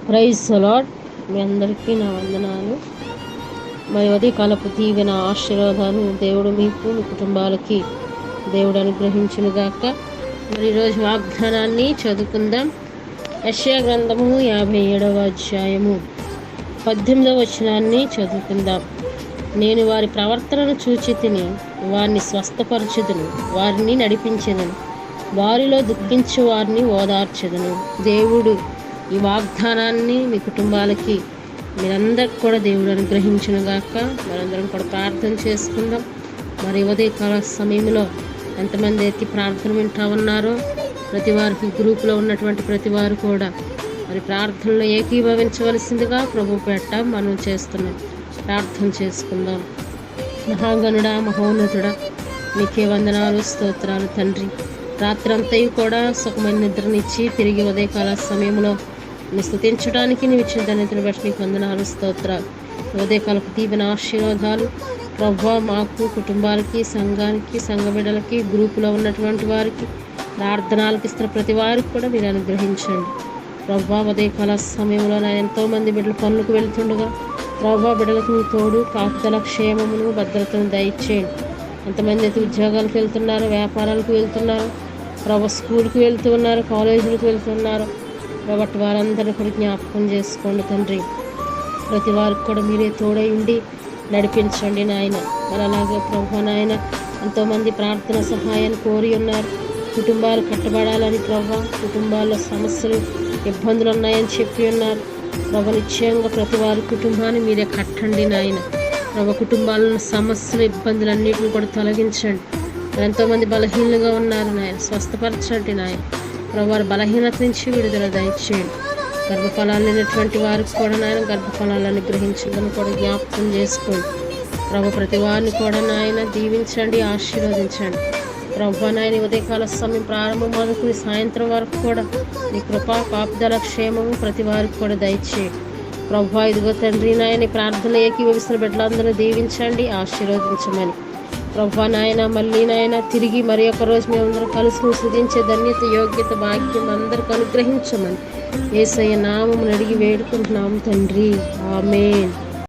Praise lord. మీ అందరికీ నా వందనాలు. మరి ఉదయకాలపు దీవెన ఆశీర్వాదాలు దేవుడు మీకు మీ కుటుంబాలకి దేవుడు అనుగ్రహించునుగాక. మరి ఈరోజు వాగ్దానాన్ని చదువుకుందాం. యెషయా గ్రంథము 57వ అధ్యాయము 18వ వచనాన్ని చదువుకుందాం. నేను వారి ప్రవర్తనను చూచి తిని వారిని స్వస్థపరచుదును, వారిని నడిపించెదను, వారిలో దుఃఖించు వారిని ఓదార్చెదను. దేవుడు ఈ వాగ్దానాన్ని మీ కుటుంబాలకి మీరందరికి కూడా దేవుడు అనుగ్రహించునుగాక. మనందరం కూడా ప్రార్థన చేసుకుందాం. మరి ఉదయకాల సమయంలో ఎంతమంది అయితే ప్రార్థన వింటా ఉన్నారో ప్రతి వారికి గ్రూపులో ఉన్నటువంటి ప్రతి వారు కూడా మరి ప్రార్థనలో ఏకీభవించవలసిందిగా ప్రభు పేట మనం చేస్తున్నాం. ప్రార్థన చేసుకుందాం. మహాగణుడా, మహోన్నతుడా, నీకే వందనాలు, స్తోత్రాలు తండ్రి. రాత్రంతయు కూడా సుఖమైన నిద్రనిచ్చి తిరిగి ఉదయకాల సమయంలో నీ స్తుతించడానికి నీవు ఇచ్చిన ధన్యతను బట్టి నీకు వందనాలు, స్తోత్రాలు. ఉదయకాలపు దీవెన ఆశీర్వాదాలు ప్రభువా మాకు, కుటుంబాలకి, సంఘానికి, సంఘ బిడ్డలకి, గ్రూపులో ఉన్నటువంటి వారికి, ప్రార్థనలకు ఇస్తున్న ప్రతి వారికి కూడా మీరు అనుగ్రహించండి ప్రభువా. ఉదయకాల సమయంలో నా ఎంతోమంది బిడ్డలు పనులకు వెళ్తుండగా ప్రభువా బిడ్డలకు మీ తోడు, కాపుదల, క్షేమమును, భద్రతను దయచేయండి. ఎంతమంది అయితే ఉద్యోగాలకు వెళ్తున్నారు, వ్యాపారాలకు వెళ్తున్నారు, ప్రభు స్కూల్కి వెళ్తూ ఉన్నారు, కాలేజీలకు వెళ్తున్నారు కాబట్టి వారందరినీ కూడా జ్ఞాపకం చేసుకోండి తండ్రి. ప్రతి వారికి కూడా మీరే తోడై ఉండి నడిపించండి నాయన. మరి అలాగే ప్రభు నాయన ఎంతోమంది ప్రార్థన సహాయాన్ని కోరి ఉన్నారు. కుటుంబాలు కట్టబడాలని ప్రభు, కుటుంబాల్లో సమస్యలు, ఇబ్బందులు ఉన్నాయని చెప్పి ఉన్నారు ప్రభు. నిశ్చయంగా ప్రతి వారి కుటుంబాన్ని మీరే కట్టండి నాయన. ప్రభు కుటుంబాలను సమస్యలు, ఇబ్బందులన్నింటిని కూడా తొలగించండి. ఎంతోమంది బలహీనంగా ఉన్నారు నాయన, స్వస్థపరచండి నాయన. ప్రభు వారి బలహీనత నుంచి విడుదల దయచేయండి. గర్భఫలాలు లేనటువంటి వారికి కూడా నాయన గర్భఫలాలు అనుగ్రహించడం కూడా జ్ఞాపకం చేసుకోండి ప్రభు. ప్రతి వారిని కూడా నాయన దీవించండి, ఆశీర్వదించండి ప్రభు. నాయన ఉదయకాల సమయం ప్రారంభం మొదలుకుని సాయంత్రం వరకు కూడా నీ కృపా, కాపుదల, క్షేమము ప్రతి వారికి కూడా దయచేయండి ప్రభు. ఇదిగో తండ్రి నాయన ప్రార్థన ఏకీభవిస్తున్న బిడ్డలందరూ దీవించండి, ఆశీర్వదించమని ప్రభు. నాయన మళ్ళీ నాయన తిరిగి మరి ఒక రోజు మేమందరం కలిసి స్తుతించే ధన్యత, యోగ్యత, భాగ్యం అందరికి అనుగ్రహించమని యేసయ్య నామమును అడిగి వేడుకుంటున్నాము తండ్రి. ఆమేన్.